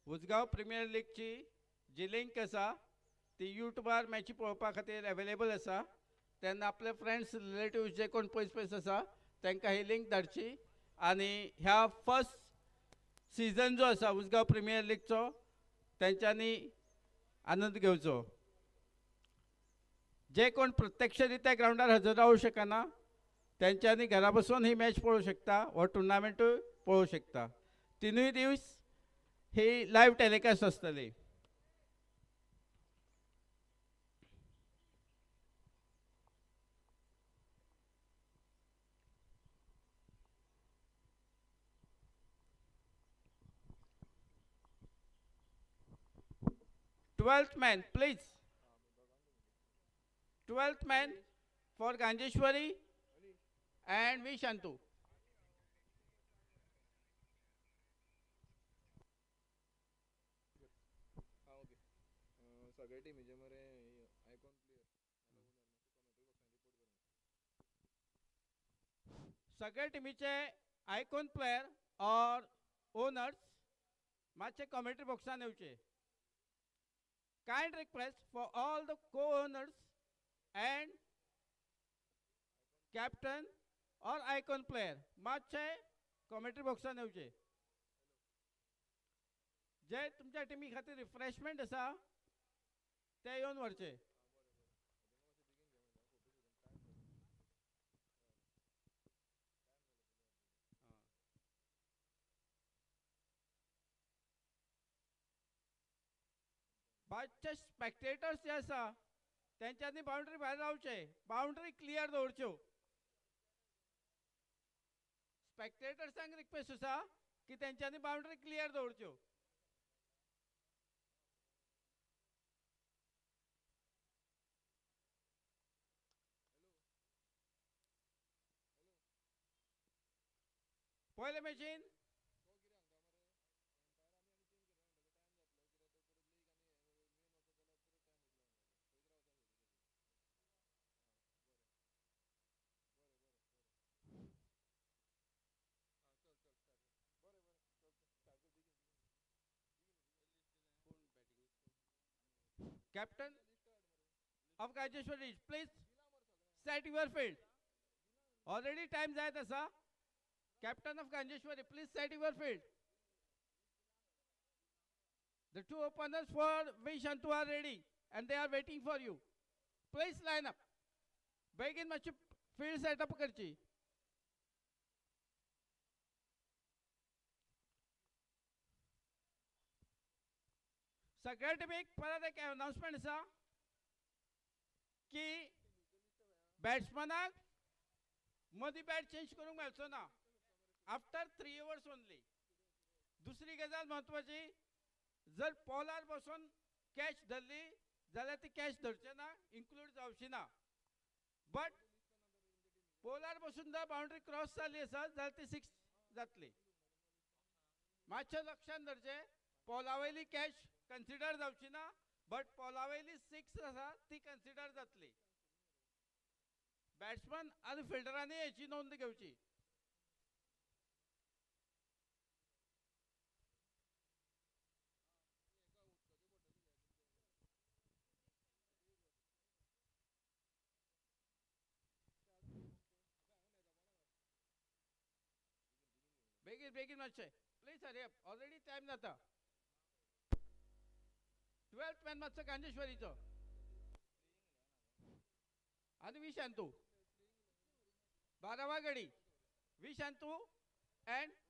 Usgaon premier लीगची जी link आसा ती यूट्यूबार मॅची पळोवपा खातीर अवेलेबल आसा तेन्ना आपले फ्रेंड्स रिलेटिव्स जे कोण पयस पयस आसा तांकां ही लिंक धाडची आनी ह्या फर्स्ट सीझन जो आसा उसगांव प्रिमियर लीगचो तेंच्यांनी आनंद घेवचो. जे कोण प्रत्यक्षरित्या ग्राउंडार हजर रावू शकना त्यांच्यानी घरा बसून ही मॅच पळोवंक शकता व टुर्नामेंटूय पळोवंक शकता. तिनूय दीस ही लाईव्ह टेलिकास्ट आसतली. Twelfth man please. 12th man for Ganjeshwari and V Shantu. सगळे टीमीचे मरे आयकॉन प्लेयर सगळे टीमीचे आयकॉन प्लेयर और ओनर्स मातशे कमेंट्री बॉक्सान येवचे. Kind request for all the co-owners and captain or icon player मातशे कमेंट्री बॉक्सान येवचे. जे तुमच्या टीमी खातीर रिफ्रेशमेंट आसा ते येवन व्हरचे. मातशे स्पेक्टेटर्स जे आसा तेंच्यांनी बाउंड्री भायर रावचे. बाउंड्री क्लियर दवरच्यो. स्पेक्टेटर्सांक रिक्वेस्ट आसा की तेंच्यांनी बाउंड्री क्लियर दवरच्यो. पयले मॅचीन Captain of Ganjeshwari, please set your field. Already time zayat asa. Captain of Ganjeshwari, please set your field. The two openers for V Shantu are ready and they are waiting for you. Please line up. Begin match field setup करची. सगळ्या टीमीक परत एक announcement आसा की बॅट्समॅनाक मदीं bat change करूंक मेळचो ना आफ्टर 3 ओवर्स ओनली. दुसरी गजाल म्हत्वाची, जर पॉलार बसून कॅच धरली जाल्यार ती कॅच धरचे ना, इन्क्लूड जावची ना. बट पोलार बसून जर बाउंड्री क्रॉस जाली आसा जाल्यार ती 6 जातली. मातशें लक्षान धरचे. पोलावयली कॅच कन्सिडर जावची ना, बट पोलावयली 6 आसा ती कन्सिडर जातली. बॅट्समॅन आनी फिल्डरांनी हेची नोंद घेवची. बेगीन बेगीन मातशें please hurry up. Already time जाता. 12th मॅन मातसो गांजेश्वरीचो आनी वी शांतू. 12वा गडी V Shantu and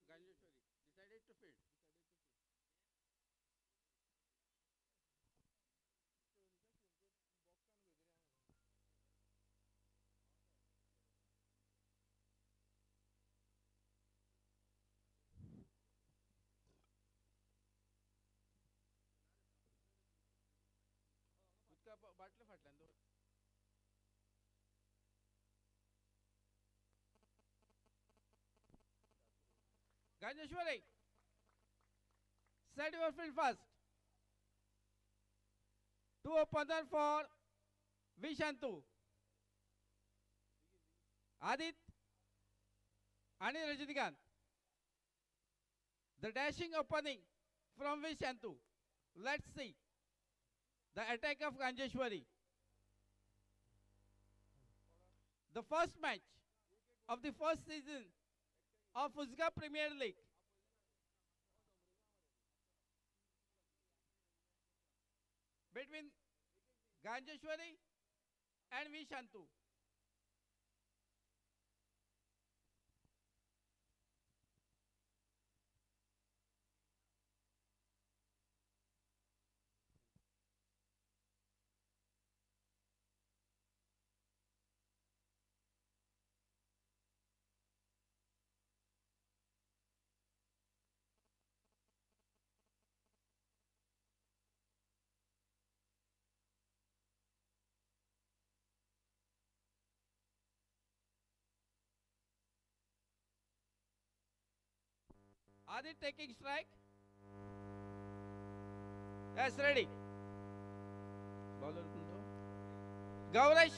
Ganjeshwari decided to field. बाटले फाटल्यान Ganeshwari, set your field first. Two opener for Vishantu. Adit and Rajinikanth. The dashing opening from Vishantu. Let's see the attack of Ganeshwari. The first match of the first season of Uzga Premier League. Between Ganeshwari and Vishantu. Adit taking strike. Yes, ready. Gaurash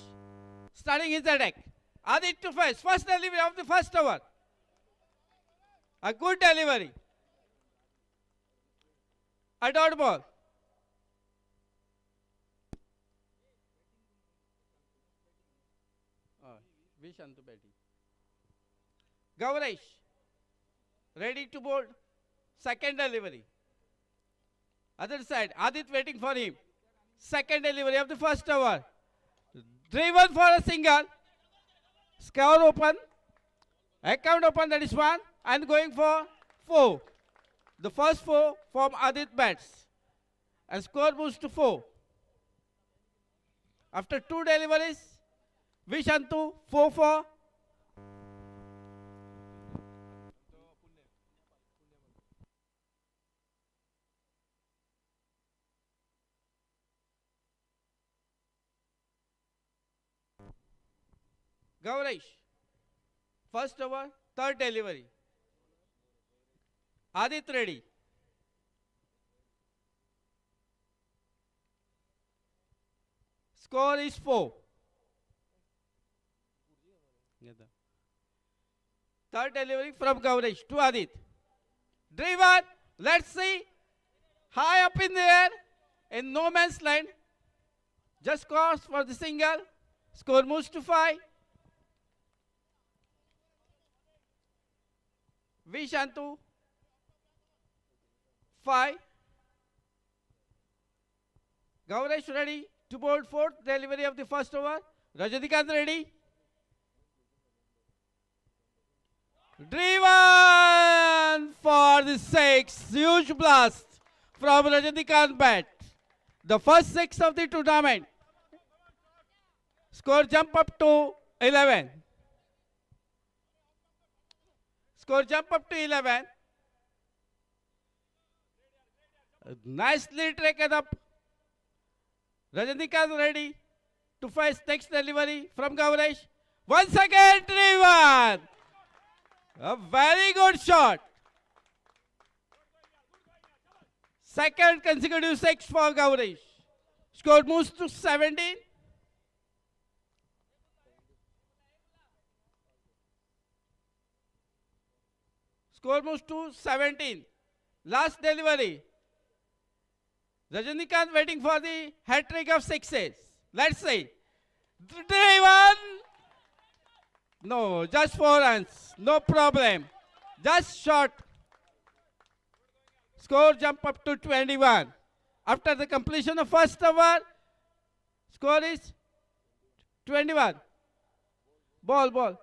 starting his attack. Adit to face. First delivery of the first over. A good delivery. A dot ball. Vishantu batting. Gaurash ready to board. Second delivery. Other side. Adit waiting for him. Second delivery of the first over. Driven for a single. Score open. Account open, that is one. And going for 4. The first 4 from Adit bats. And score moves to 4. After 2 deliveries, Vishantu 4-4. Gaurash, first over, third delivery. Adit ready. Score is 4. Third delivery from Gaurash to Adit. Driven, let's see. High up in the air, in no man's land. Just cross for the single. Score moves to 5. Vishantu 5. Gaurash ready to board fourth delivery of the first over. Rajinikanth ready. Driven for the 6. Huge blast from Rajinikanth bat. The first 6 of the tournament. Score jump up to 11. Score jump up to 11. Nicely taken up. Rajinikanth ready to face next delivery from Gaurash. Once again driven. A very good shot. Second consecutive 6 for Gaurash. Score moves to 17. Score moves to 17. Last delivery. Rajinikanth waiting for the hat trick of 6s. Let's see. Driven. No, just 4 runs. No problem. Just short. Score jump up to 21. After the completion of first over, score is 21. Ball.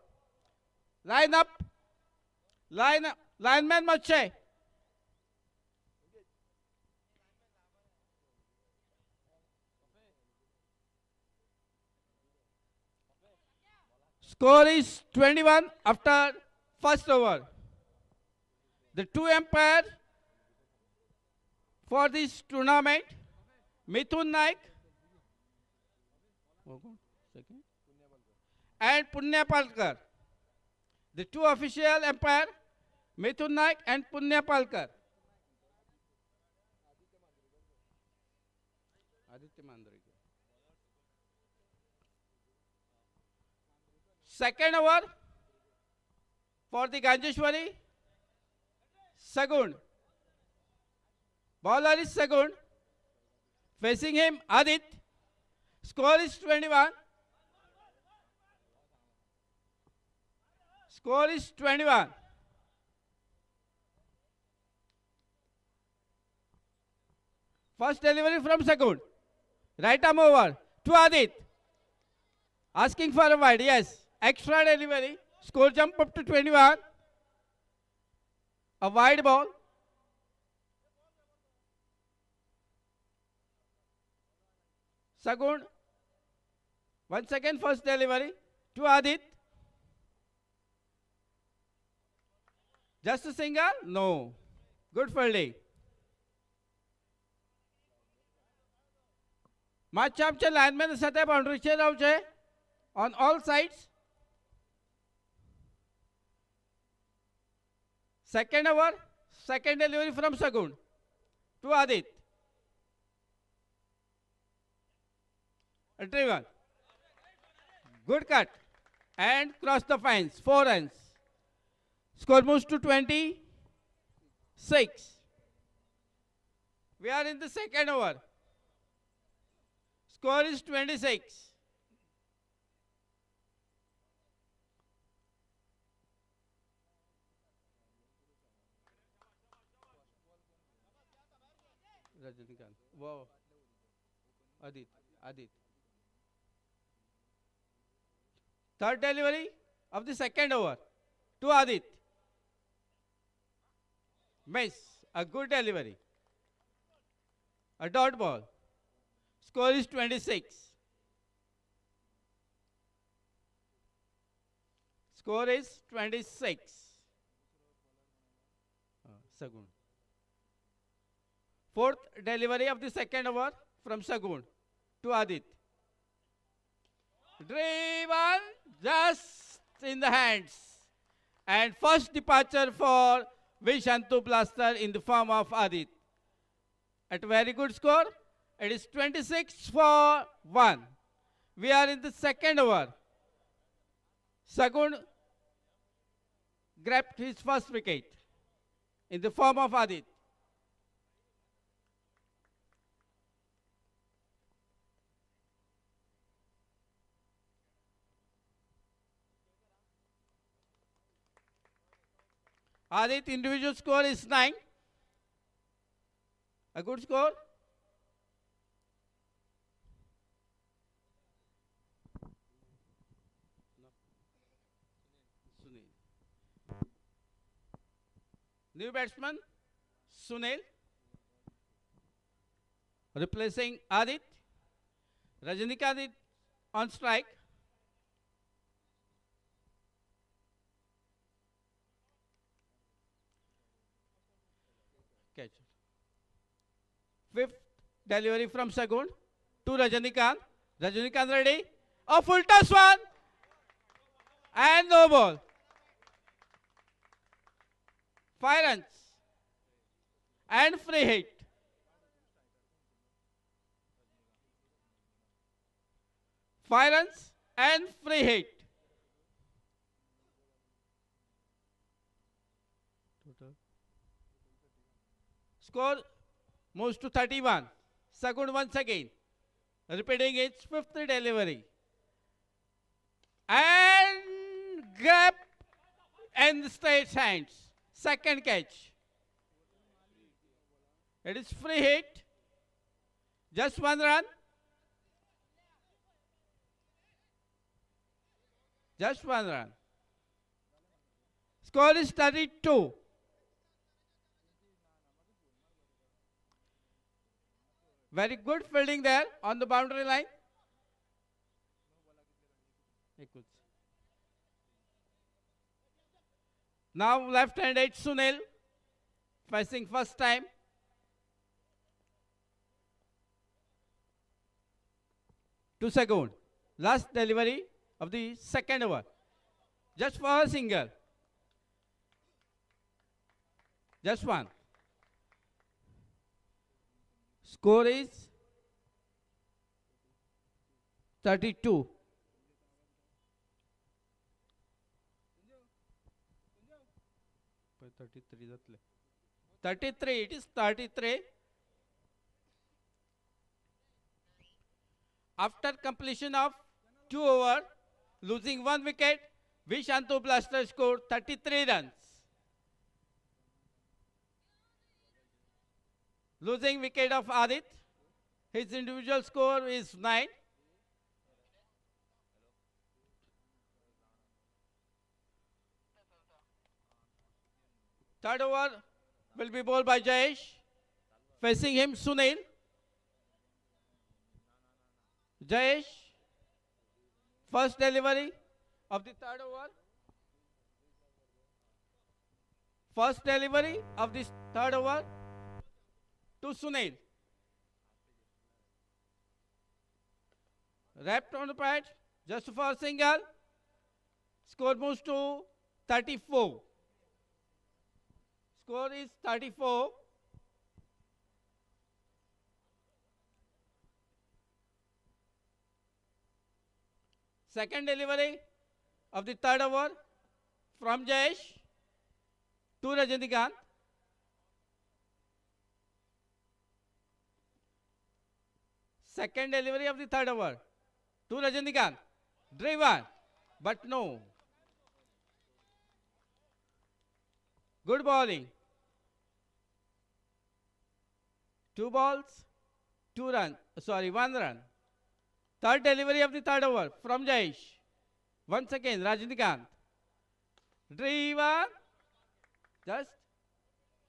Line up. Lineman Mache. Score is 21 after first over. The 2 umpire for this tournament, Mithun Naik Second. And Punya Palkar. The two official umpire, Mithun Naik and Punya Palkar. Aditya Mandrekar. Second over for the Ganjeshwari. Sagun. Bowler is Sagun. Facing him, Adit. Score is 21. Score is 21. First delivery from Sagun. Right arm over to Adit. Asking for a wide. Yes. Extra delivery. Score jump up to 21. A wide ball. Sagun. Once again first delivery to Adit. Just a single? No. Good fielding. मागच्या आमच्या lineman आसा ते बाउंड्रीचेर रावचे on all sides. Second over, second delivery from Sagun to Adit. A driven. Good cut and cross the fence. 4 runs. Score moves to 26. We are in the second over. Score is 26. Rajinikanth. Wow. Adit. Third delivery of the second over to Adit. Miss. A good delivery. A dot ball. Score is 26. Score is 26. Sagun. Fourth delivery of the second over from Sagun to Adit. Driven just in the hands. And first departure for Vishantu Blaster in the form of Adit. At a very good score. It is 26 for 1. We are in the second over. Sagun grabbed his first wicket in the form of Adit. Adit individual score is 9. A good score. New batsman, Sunil, replacing Adit. Rajinikanth on strike. Catch. Fifth delivery from Sagun to Rajinikanth. Rajinikanth ready. A full toss one. And no ball. 5 runs and free hit. Five runs and free hit. Score moves to 31. Sagun once again, repeating its fifth delivery. And grab in the straight hands. Second catch. It is free hit. Just 1 run. Just 1 run. Score is 32. Very good fielding there on the boundary line. Now left-handed Sunil facing first time. To Sagun. Last delivery of the second over. Just for a single. Just one. Score is 32. 33. It is 33. After completion of 2 overs, losing 1 wicket, Vishantu Blaster scored 33 runs. Losing wicket of Adit, his individual score is 9. Third over will be bowled by Jayesh. Facing him, Sunil. Jayesh, first delivery of the third over. First delivery of this third over to Sunil. Wrapped on the pad, just for a single. Score moves to 34. Score is 34. Second delivery of the third over from Jayesh to Rajinikanth. Second delivery of the third over to Rajinikanth. Driven, but no. Good bowling. 2 balls, 2 runs. Sorry, 1 run. Third delivery of the third over from Jayesh. Once again, Rajinikanth. Driven. Just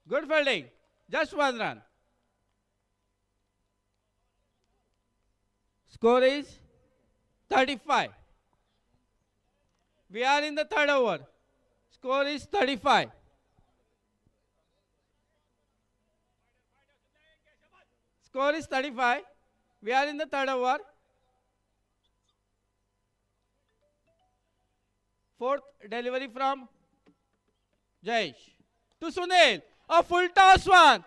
good fielding. Just 1 run. Score is 35. We are in the third over. Score is 35. Score is 35. We are in the third over. Fourth delivery from Jayesh to Sunil. A full toss one.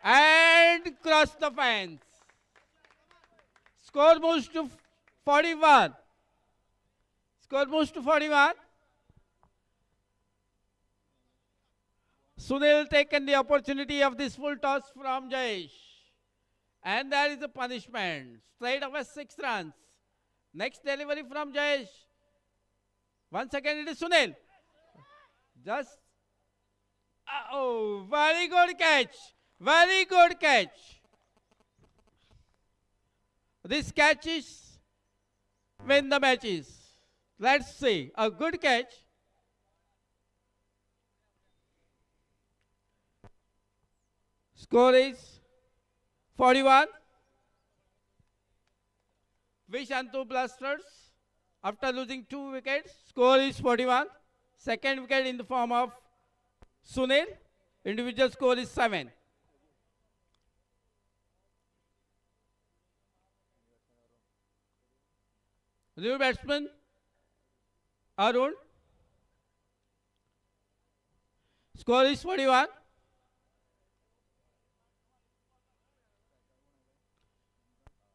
And cross the fence. Score moves to 41. Score moves to 41. Sunil taken the opportunity of this full toss from Jayesh. And there is a punishment. Straight away 6 runs. Next delivery from Jayesh. Once again it is Sunil. Just, oh, very good catch. Very good catch. This catch is win the matches. Let's see. A good catch. Score is 41. Vishantu Blasters, after losing 2 wickets, score is 41. Second wicket in the form of Sunil. Individual score is 7. New batsman Arun. Score is 41.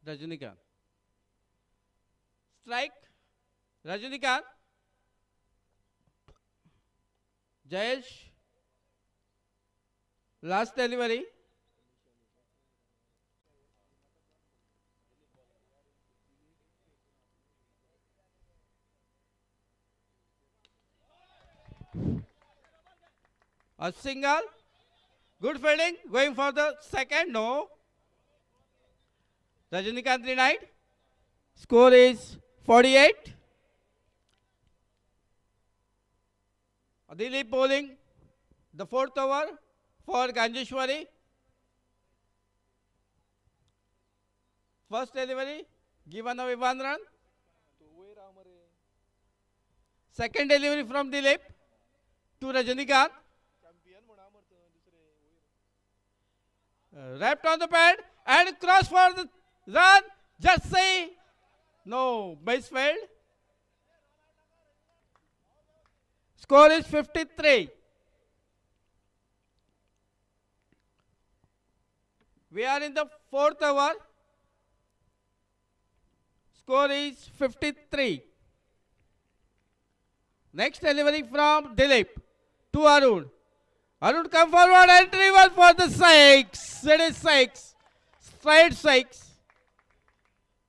Rajinikanth. Strike. Rajinikanth. Jayesh. Last delivery. A single. Good fielding. Going for the second. No. Rajinikanth denied. Score is 48. Dilip bowling the 4th over for Ganjeshwari. First delivery given away 1 run. Second delivery from Dilip to Rajinikanth. Wrapped on the pad and cross for the run. Just say No, misfield. Score is 53. We are in the fourth over. Score is 53. Next delivery from Dilip to Arun. Arun, come forward, entry one for the six. It is six. Straight six.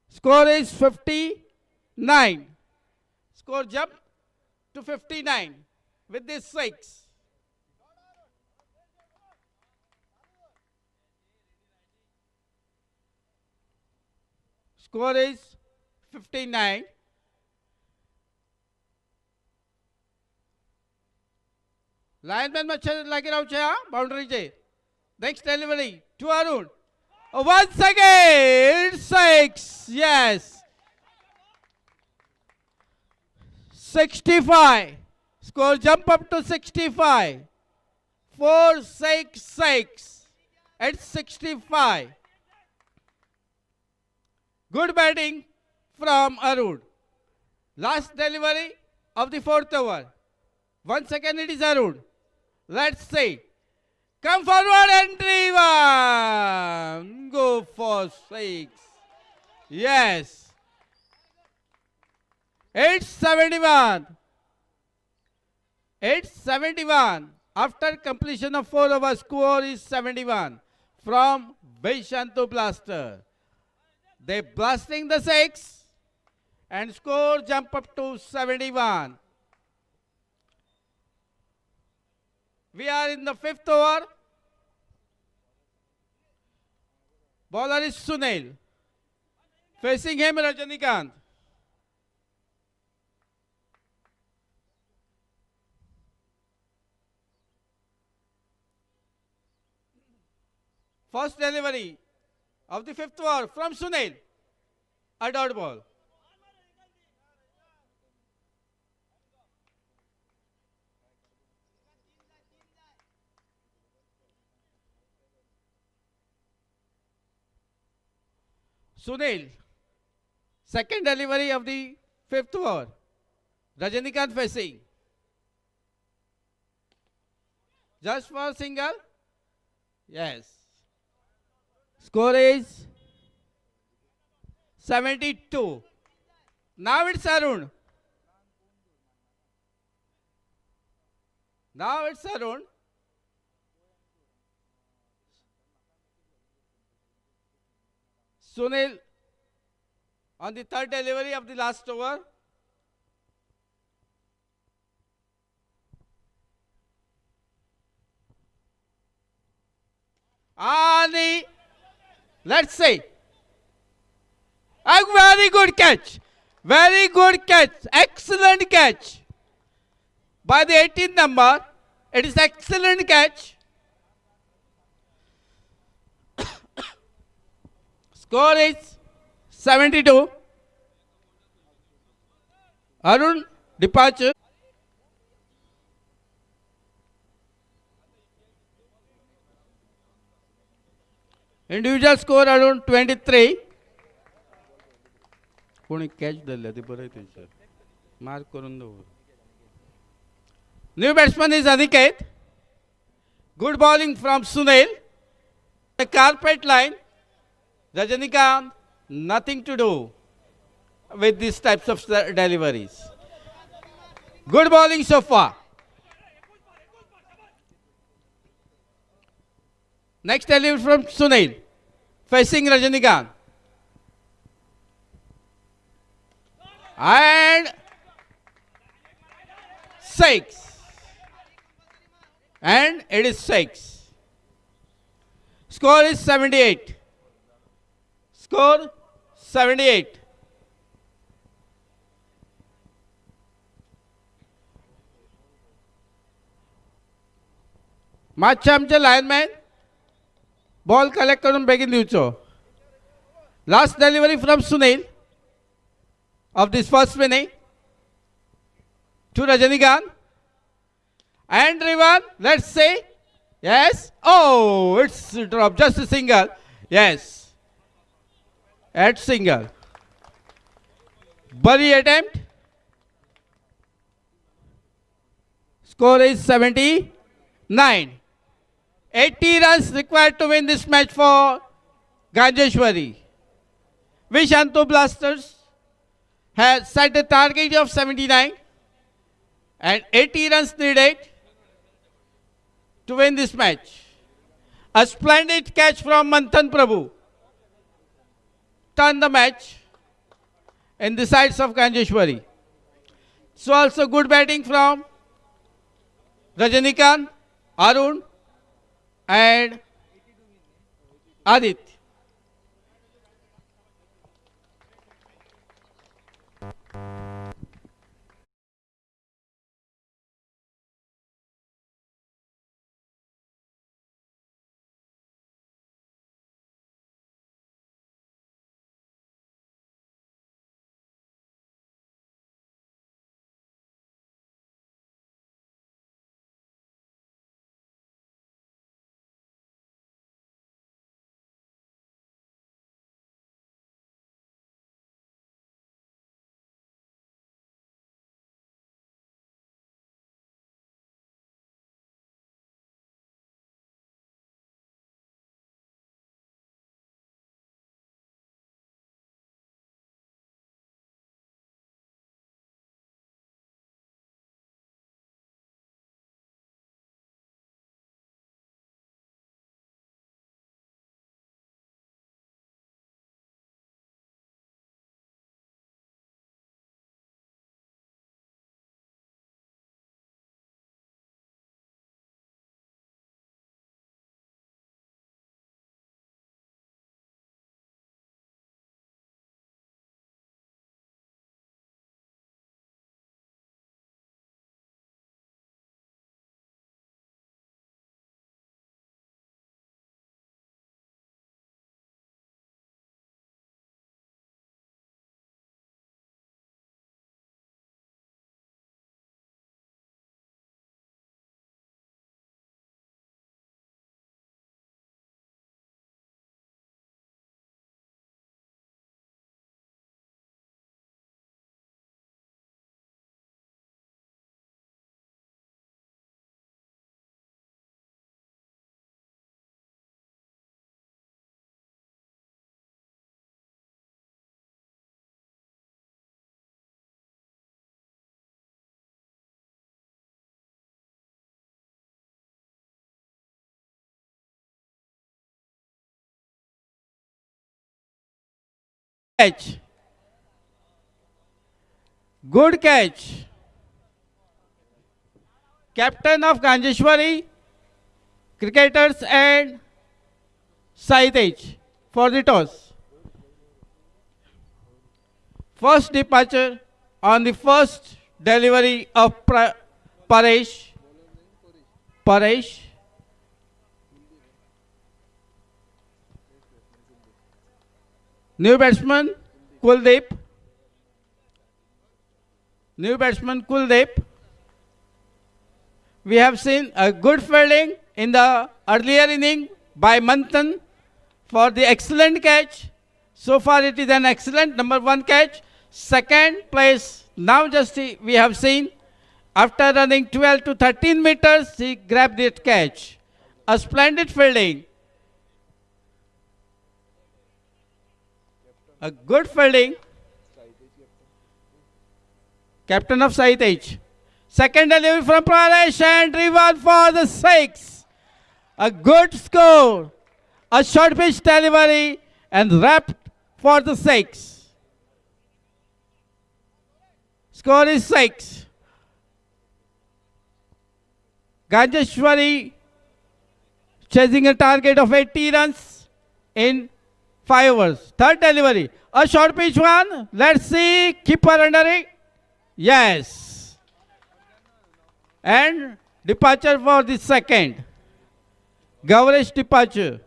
Score is 59. Score jump to 59 with this six. Score is 59. Lineman में अच्छे लगे रहो चाहे boundary चे. Next delivery to Arun. Once again, six. Yes. 65. Score jump up to 65. 4, 6, 6. At 65. Good batting from Arun. Last delivery of the fourth over. Once again it is Arun. Let's see. Come forward, entry one. Go for six. Yes. It's 71. It's 71. After completion of 4 overs, score is 71 from Vaishantu Blaster. They blasting the 6 and score jump up to 71. We are in the fifth over. Bowler is Sunil. Facing him Rajanikant. First delivery of the fifth over from Sunil. A dot ball. Sunil. Second delivery of the fifth over. Rajanikant facing. Just for single. Yes. Score is 72. Now it's Arun. Now it's Arun. Sunil on the third delivery of the last over. And let's see. A very good catch. Very good catch. Excellent catch. By the 18th number. It is excellent catch. Score is 72. Arun departure. Individual score Arun 23. कोणी catch धरल्या ते बरं आहे sir mark करून दो. New batsman is Aniket. Good bowling from Sunil. The carpet line. Rajanikant, nothing to do with these types of deliveries. Good bowling so far. Next delivery from Sunil. Facing Rajanikant. And 6. And it is 6. Score is 78. Score 78. मागचे आमचे lineman ball collect करून बेगीन दिवचो. Last delivery from Sunil of this first inning to Rajanikant and Rivan. Let's say yes. Oh, it's drop, just a single. Yes, at single. Bari attempt. Score is 79. 80 runs required to win this match for Ganjeshwari. Vishanto Blasters has set a target of 79 and 80 runs needed to win this match. A splendid catch from Manthan Prabhu turned the match in the sides of Ganjeshwari. So also good batting from Rajanikanth, Arun and Aditya. Catch. Good catch. Captain of Ganjeshwari cricketers and Saitej for the toss. First departure on the first delivery of Paresh. Paresh. New batsman Kuldeep. New batsman Kuldeep. We have seen a good fielding in the earlier inning by Manthan for the excellent catch. So far it is an excellent number one catch. Second place, now just we have seen, after running 12 to 13 meters, he grabbed that catch. A splendid fielding. A good fielding. Captain of Saitej. Second delivery from Paresh and driven for the six. A good score. A short pitch delivery and wrapped for the six. Score is 6. Ganjeshwari chasing a target of 80 runs in 5 overs. Third delivery. A short pitch one. Let's see. Keeper under it. Yes. And departure for the second. Gavresh departure.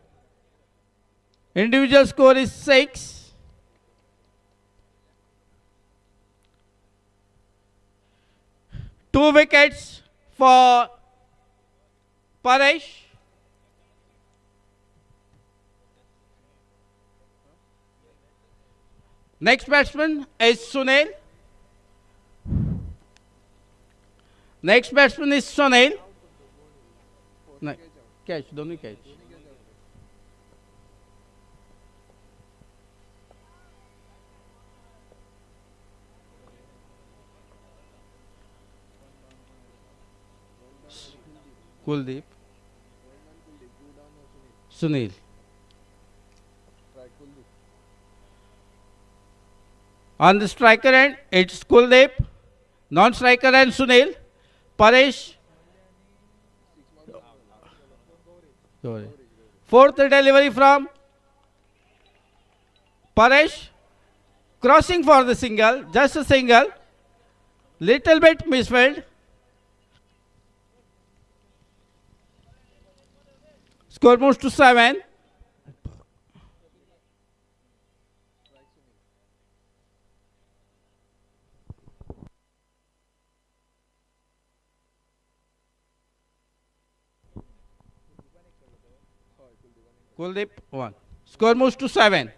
Individual score is 6. Two wickets for Paresh. Next batsman is Sunil. Next batsman is Sunil. No, catch, दोनों catch. Kuldeep. Sunil. Strike Kuldeep. On the striker end, it's Kuldeep. Non-striker end, Sunil. Paresh. Sorry. Fourth delivery from Paresh. Crossing for the single, just a single. Little bit misfield. Score moves to 7. Kuldeep 1. Score moves to 7.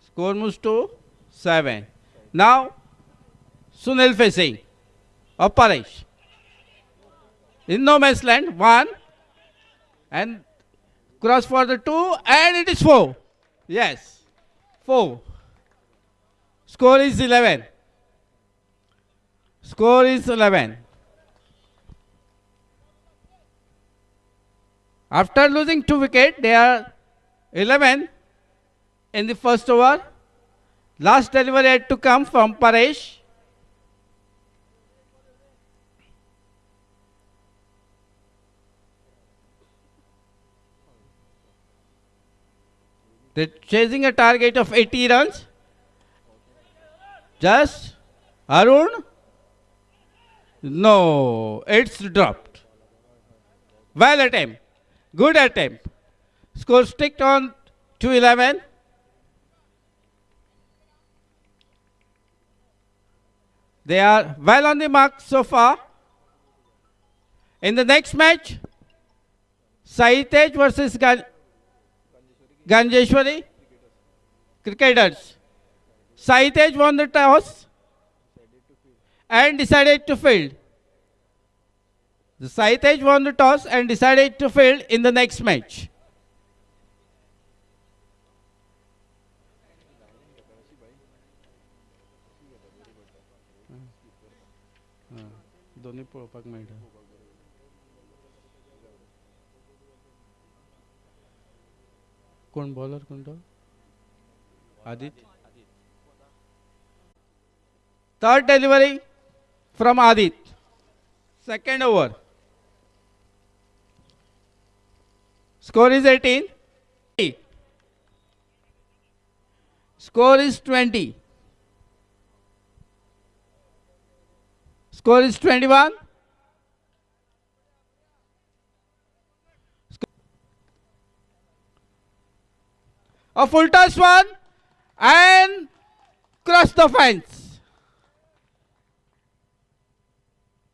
Score moves to 7. Now Sunil facing of Paresh. In no man's land, 1 and cross for the 2 and it is 4. Yes, 4. Score is 11. Score is 11. After losing 2 wickets, they are 11 in the first over. Last delivery had to come from Paresh. They're chasing a target of 80 runs. Just Arun. No, it's dropped. Well attempt. Good attempt. Score sticked on to 11. They are well on the mark so far. In the next match, Saitej versus Ganjeshwari cricketers. Saitej won the toss and decided to field. The Saitej won the toss and decided to field in the next match. दोन्ही पळोवपाक मेळटा. कोण bowler कोण तो? Adit. Third delivery from Adit. Second over. Score is 18. Score is 20. Score is 21. A full toss one and cross the fence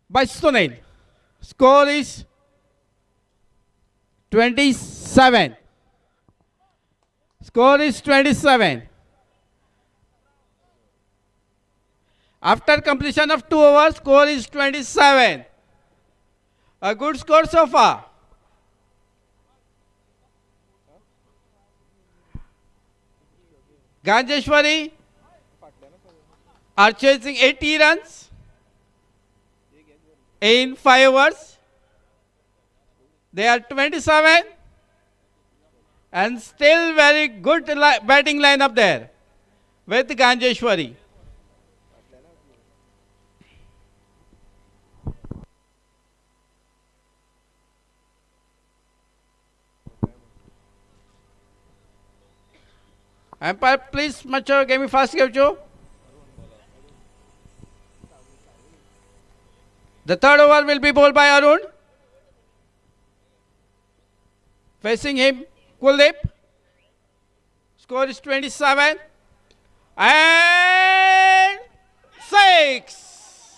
by Sunil. Score is 27. Score is 27. After completion of 2 overs, score is 27. A good score so far. Ganjeshwari are chasing 80 runs in 5 overs. They are 27 and still very good batting lineup there with Ganjeshwari. Umpire, please, macho, give me fast give you. The third over will be bowled by Arun. Facing him, Kuldeep. Score is 27 and 6.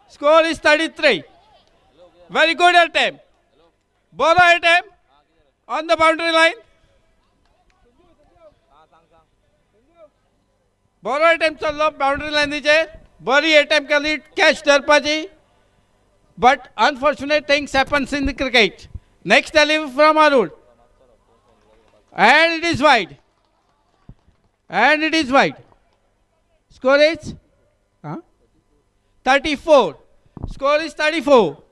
Score is 33. Very good attempt. Bowler attempt on the boundary line. बरो attempt चल्लो boundary लायनीचेर बरी attempt केली catch धरपाची but unfortunate things happens in the cricket. Next delivery from Arun and it is wide. And it is wide. Score is 34. Score is 34.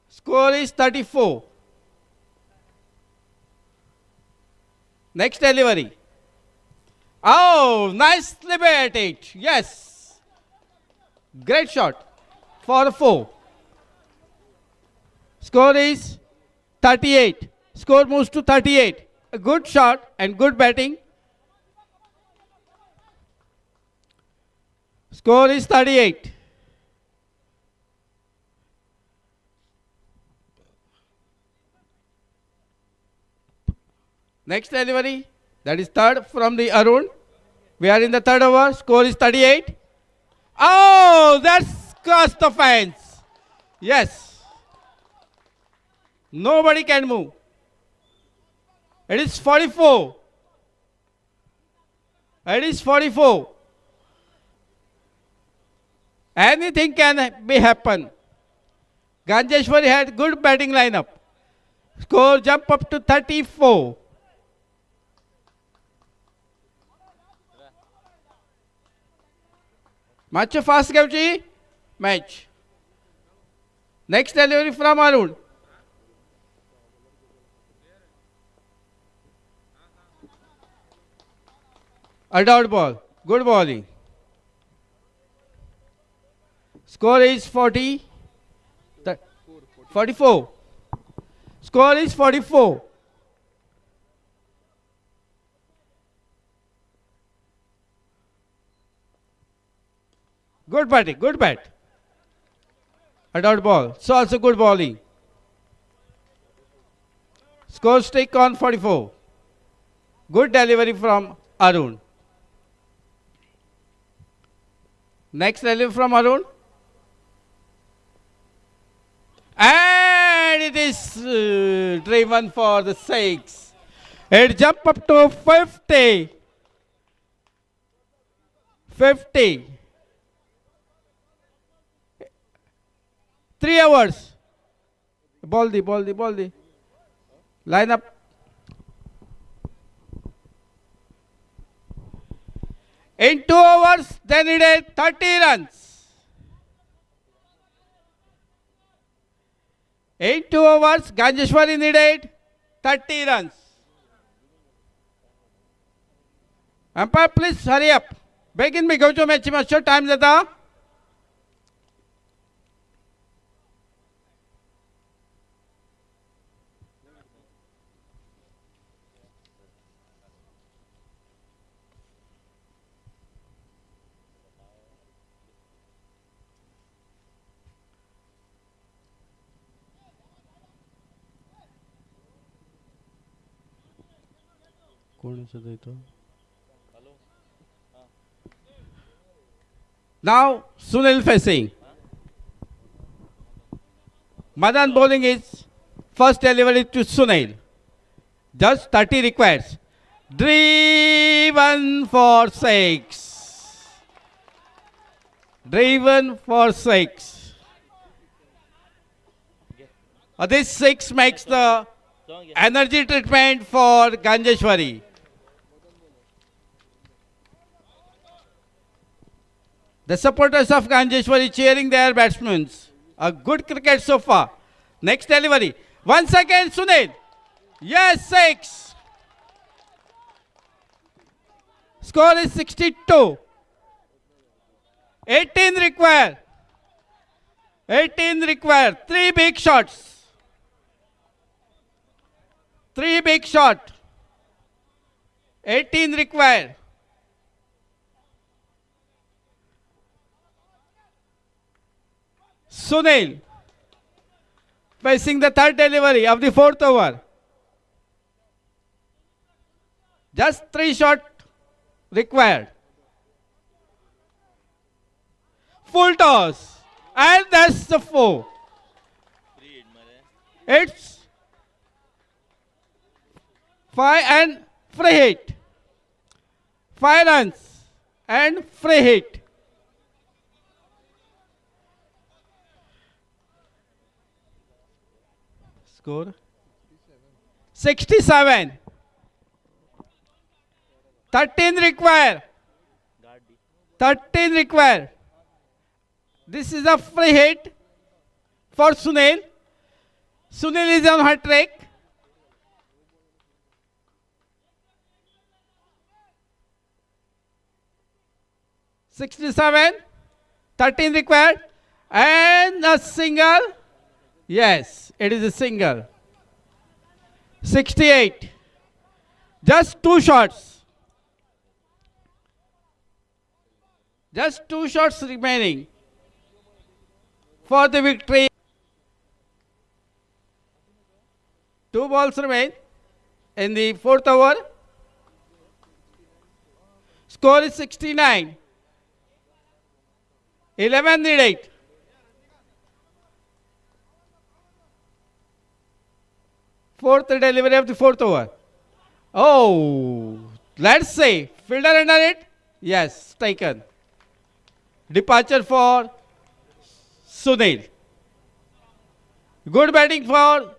Score is 34. Next delivery. Oh, nicely at it. Yes. Great shot for a 4. Score is 38. Score moves to 38. A good shot and good batting. Score is 38. Next delivery. That is third from the Arun. We are in the third over. Score is 38. Oh, that's crossed the fence. Yes. Nobody can move. It is 44. It is 44. Anything can be happen. Ganjeshwari had good batting lineup. Score jump up to 34. Much fast game match. Next delivery from Arun. A dot ball. Good bowling. Score is 44. Score is 44. Good batting. Good bat. A dot ball. So also good bowling. Score stick on 44. Good delivery from Arun. Next delivery from Arun. And it is driven for the 6. It jump up to 50. 50. 3 hours. Ball the. Line up. In 2 overs, they needed 30 runs. In 2 overs, Ganjeshwari needed 30 runs. Umpire, please hurry up. Begin me go to match. Short time zata. Now Sunil facing. Madan bowling is first delivery to Sunil. Just 30 requires. Driven for 6. Driven for 6. This 6 makes the energy treatment for Ganjeshwari. The supporters of Ganjeshwari cheering their batsmen. A good cricket so far. Next delivery. 1 second, Sunil. Yes, 6. Score is 62. 18 require. 18 require. 3 big shots. 3 big shot. 18 require. Sunil facing the third delivery of the 4th over. Just 3 shots required. Full toss. And that's the 4. It's 5 and free hit. 5 runs and free hit. Score 67. 13 require. 13 require. This is a free hit for Sunil. Sunil is on her track. "67, 13 required, and a single. Yes, it is a single. 68. Just 2 shots. Just 2 shots remaining for the victory. 2 balls remain in the 4th over. Score is 69. 11 need 8. Fourth delivery of the 4th over. Oh, let's say fielder under it. Yes, taken. Departure for Sunil. Good batting for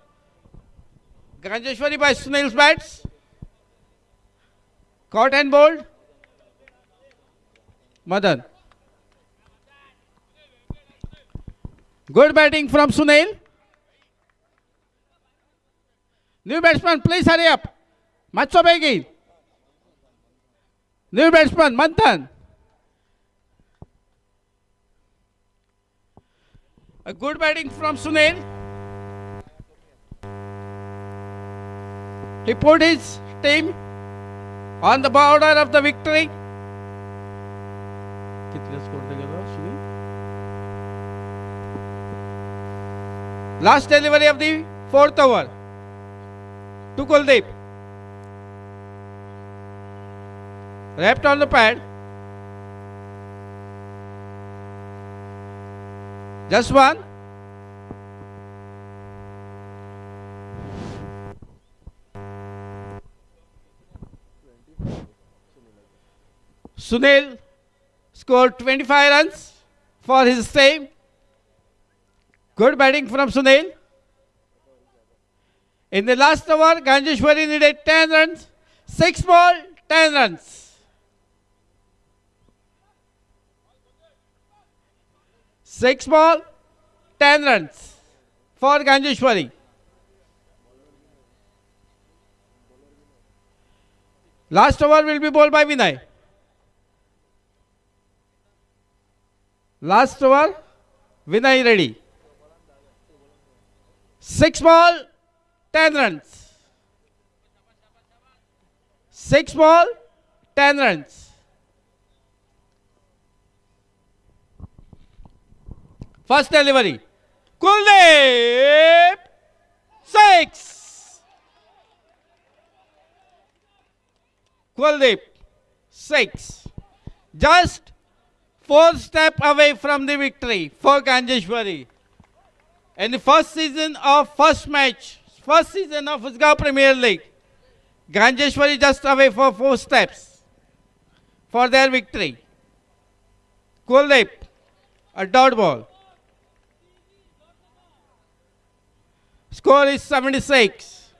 Ganjeshwari by Sunil's bats. Caught and bowled. Madan. Good batting from Sunil. New batsman, please hurry up. Matso Begi. New batsman, Manthan. A good batting from Sunil. He put his team on the border of the victory. कितने score देगा Sunil? Last delivery of the 4th over to Kuldeep. Left on the pad. Just one. Sunil scored 25 runs for his team. Good batting from Sunil. In the last over, Ganjeshwari needed 10 runs. 6 ball, 10 runs. 6 ball, 10 runs for Ganjeshwari. Last over will be bowled by Vinay. Last over, Vinay ready. 6 ball, 10 runs. 6 ball, 10 runs. First delivery. Kuldeep, 6. Kuldeep, 6. Just 4 steps away from the victory for Ganjeshwari. In the first season of first season of Usgaon Premier League, Ganjeshwari just away for 4 steps for their victory. Kuldeep, a dot ball. Score is 76.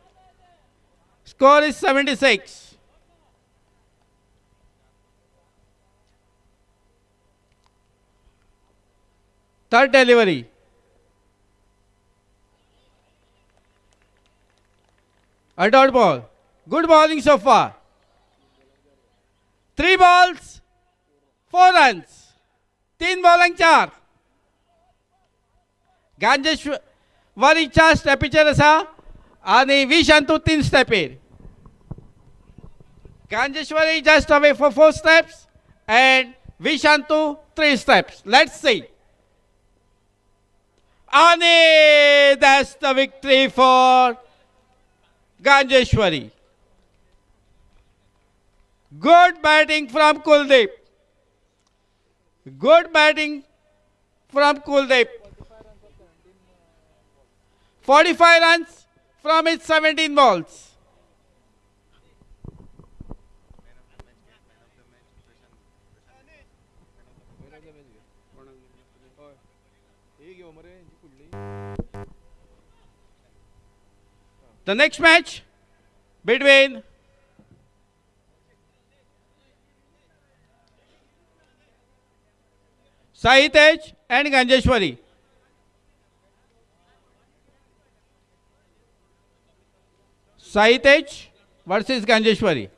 Score is 76. Third delivery. A dot ball. Good bowling so far. 3 balls, 4 runs. 3 bowling 4. गांजेश्वरीच्या स्टेपीचेर आसा आनी 20 Antu 3 स्टेपीर. Ganjeshwari just away for 4 steps and Vishantu 3 steps. Let's see. And that's the victory for Ganjeshwari. Good batting from Kuldeep. Good batting from Kuldeep. 45 runs from his 17 balls. The next match between Sai Tej and Ganjeshwari. Sai Tej versus Ganjeshwari.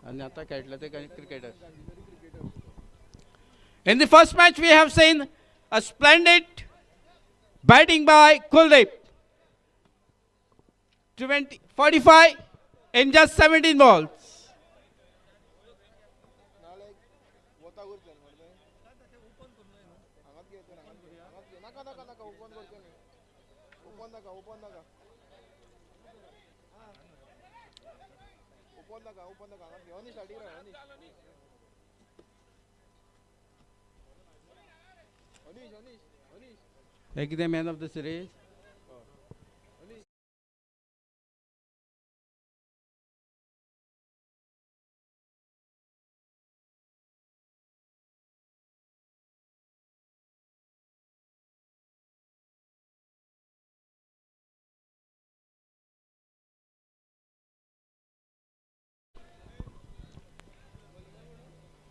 आणि आता खेळलं ते cricketer. In the first match, we have seen a splendid batting by Kuldeep. 45 in just 17 balls. Like the man of the series.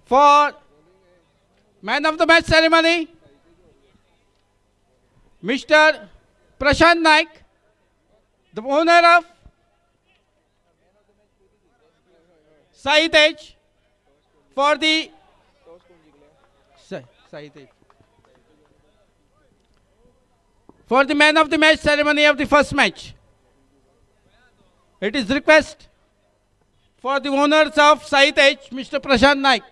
For man of the match ceremony, Mr. Prashant Naik, the owner of Sai Tej, for the Sai Tej. For the man of the match ceremony of the first match, it is request for the owners of Sai Tej, Mr. Prashant Naik.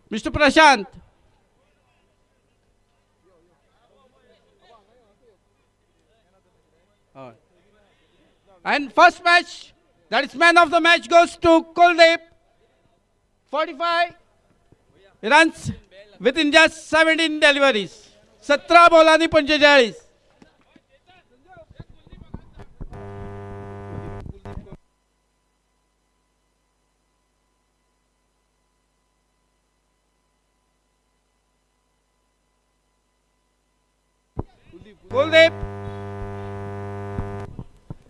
Mr. Prashant. And first match, that is man of the match, goes to Kuldeep. 45 runs within just 17 deliveries. 17 बॉलांनी 45.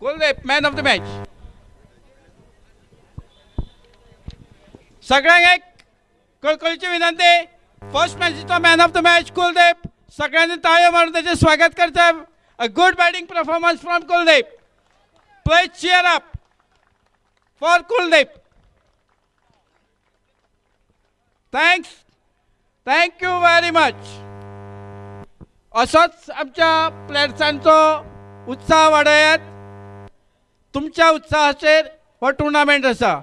Kuldeep, man of the match. सगळ्यांक एक कळकळीची विनंती. First मॅचचा man of the match Kuldeep. सगळ्यांनी ताळ्या मारून त्याचे स्वागत करतात. A good batting performance from Kuldeep. Please cheer up for Kuldeep. Thank you very much. असोच आमच्या प्लेयर्सांचो उत्साह वाडयात. तुमच्या उत्साहाचेर हो टुर्नामेंट आसा.